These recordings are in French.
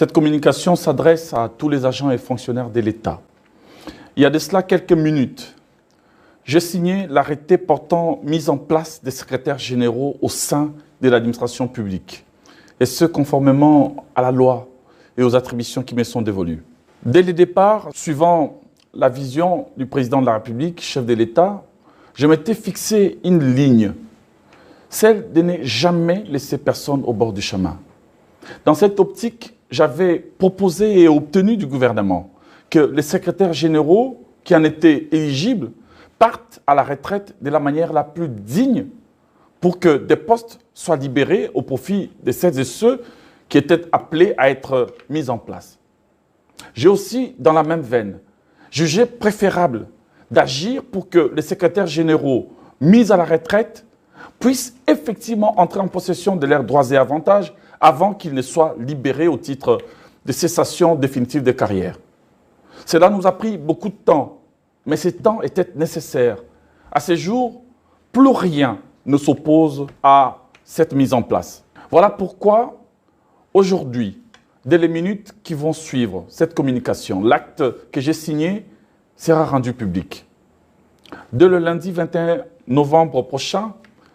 Cette communication s'adresse à tous les agents et fonctionnaires de l'État. Il y a de cela quelques minutes, j'ai signé l'arrêté portant mise en place des secrétaires généraux au sein de l'administration publique, et ce conformément à la loi et aux attributions qui me sont dévolues. Dès le départ, suivant la vision du président de la République, chef de l'État, je m'étais fixé une ligne, celle de ne jamais laisser personne au bord du chemin. Dans cette optique, j'avais proposé et obtenu du gouvernement que les secrétaires généraux qui en étaient éligibles partent à la retraite de la manière la plus digne pour que des postes soient libérés au profit de celles et ceux qui étaient appelés à être mis en place. J'ai aussi, dans la même veine, jugé préférable d'agir pour que les secrétaires généraux mis à la retraite puissent effectivement entrer en possession de leurs droits et avantages avant qu'ils ne soient libérés au titre de cessation définitive de carrière. Cela nous a pris beaucoup de temps, mais ce temps était nécessaire. À ce jour, plus rien ne s'oppose à cette mise en place. Voilà pourquoi, aujourd'hui, dès les minutes qui vont suivre cette communication, l'acte que j'ai signé sera rendu public. Dès le lundi 21 novembre prochain,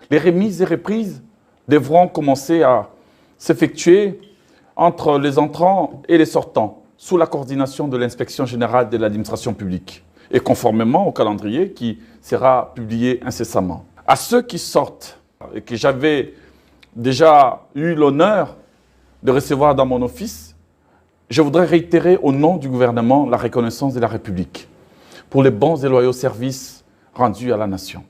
les remises et reprises devront commencer à s'effectuer entre les entrants et les sortants, sous la coordination de l'Inspection générale de l'administration publique et conformément au calendrier qui sera publié incessamment. À ceux qui sortent et que j'avais déjà eu l'honneur de recevoir dans mon office, je voudrais réitérer au nom du gouvernement la reconnaissance de la République pour les bons et loyaux services rendus à la nation.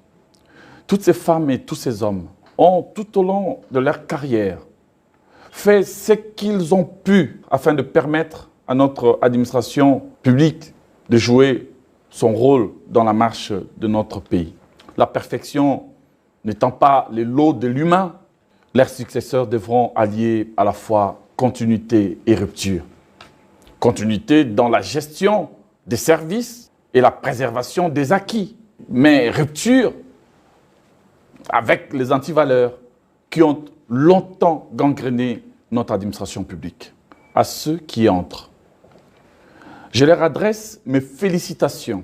Toutes ces femmes et tous ces hommes ont, tout au long de leur carrière, fait ce qu'ils ont pu afin de permettre à notre administration publique de jouer son rôle dans la marche de notre pays. La perfection n'étant pas les lots de l'humain, leurs successeurs devront allier à la fois continuité et rupture. Continuité dans la gestion des services et la préservation des acquis, mais rupture avec les antivaleurs qui ont longtemps gangréné notre administration publique. À ceux qui entrent, je leur adresse mes félicitations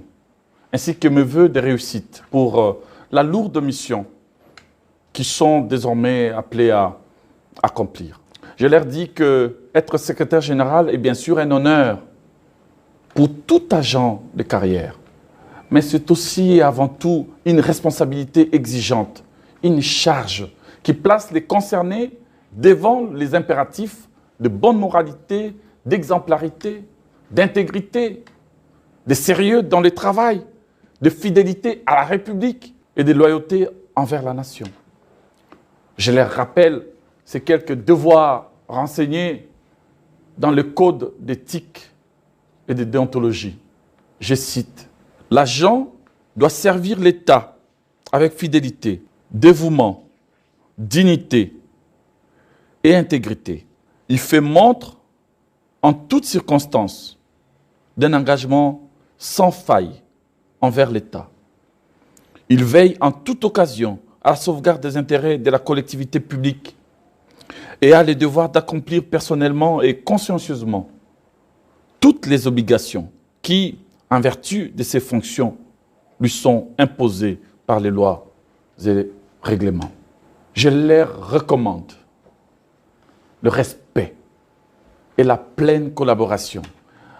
ainsi que mes vœux de réussite pour la lourde mission qu'ils sont désormais appelés à accomplir. Je leur dis que être secrétaire général est bien sûr un honneur pour tout agent de carrière, mais c'est aussi et avant tout une responsabilité exigeante, une charge qui place les concernés devant les impératifs de bonne moralité, d'exemplarité, d'intégrité, de sérieux dans le travail, de fidélité à la République et de loyauté envers la nation. Je leur rappelle ces quelques devoirs renseignés dans le code d'éthique et de déontologie. Je cite, « L'agent doit servir l'État avec fidélité, dévouement, dignité et intégrité. Il fait montre en toutes circonstances d'un engagement sans faille envers l'État. Il veille en toute occasion à la sauvegarde des intérêts de la collectivité publique et a le devoir d'accomplir personnellement et consciencieusement toutes les obligations qui, en vertu de ses fonctions, lui sont imposées par les lois et les règlements. Je leur recommande le respect et la pleine collaboration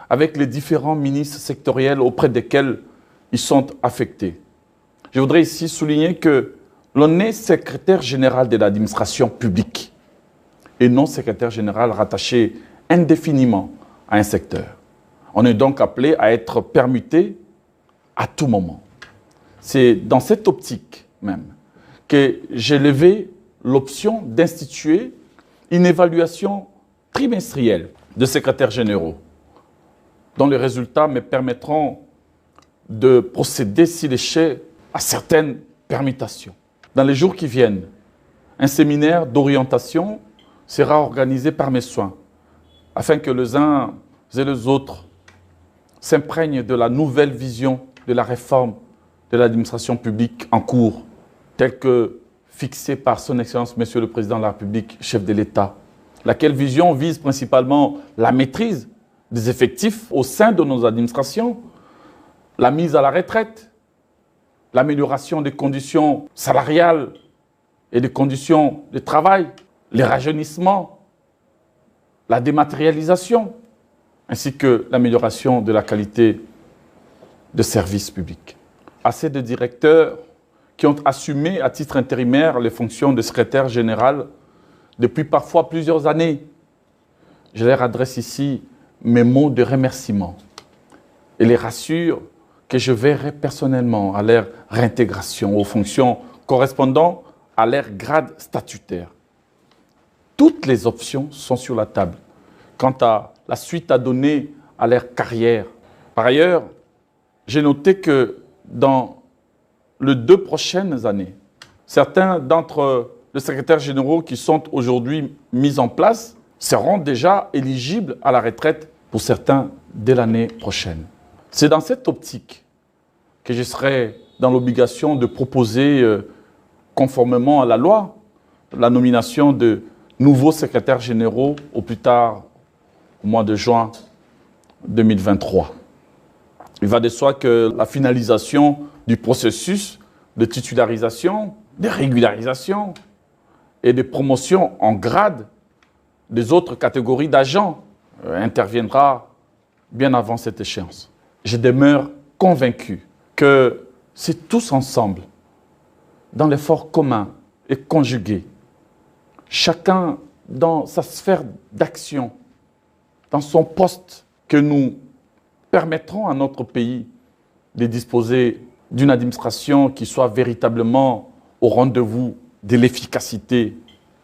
avec les différents ministres sectoriels auprès desquels ils sont affectés. Je voudrais ici souligner que l'on est secrétaire général de l'administration publique et non secrétaire général rattaché indéfiniment à un secteur. On est donc appelé à être permuté à tout moment. C'est dans cette optique même que j'ai levé l'option d'instituer une évaluation trimestrielle de secrétaires généraux, dont les résultats me permettront de procéder, s'il est cher, à certaines permutations. Dans les jours qui viennent, un séminaire d'orientation sera organisé par mes soins, afin que les uns et les autres s'imprègnent de la nouvelle vision de la réforme de l'administration publique en cours, telle que fixée par son Excellence, Monsieur le Président de la République, chef de l'État, laquelle vision vise principalement la maîtrise des effectifs au sein de nos administrations, la mise à la retraite, l'amélioration des conditions salariales et des conditions de travail, les rajeunissements, la dématérialisation, ainsi que l'amélioration de la qualité de services publics. Assez de directeurs qui ont assumé à titre intérimaire les fonctions de secrétaire général depuis parfois plusieurs années. Je leur adresse ici mes mots de remerciement et les rassure que je verrai personnellement à leur réintégration aux fonctions correspondant à leur grade statutaire. Toutes les options sont sur la table quant à la suite à donner à leur carrière. Par ailleurs, j'ai noté que dans les 2 prochaines années, certains d'entre les secrétaires généraux qui sont aujourd'hui mis en place seront déjà éligibles à la retraite pour certains dès l'année prochaine. C'est dans cette optique que je serai dans l'obligation de proposer, conformément à la loi, la nomination de nouveaux secrétaires généraux au plus tard au mois de juin 2023. Il va de soi que la finalisation du processus de titularisation, de régularisation et de promotion en grade des autres catégories d'agents interviendra bien avant cette échéance. Je demeure convaincu que c'est tous ensemble, dans l'effort commun et conjugué, chacun dans sa sphère d'action, dans son poste, que nous permettrons à notre pays de disposer d'une administration qui soit véritablement au rendez-vous de l'efficacité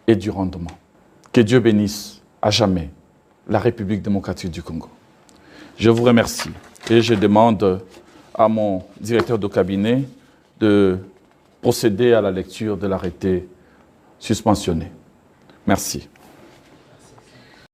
et du rendement. Que Dieu bénisse à jamais la République démocratique du Congo. Je vous remercie et je demande à mon directeur de cabinet de procéder à la lecture de l'arrêté suspensionné. Merci.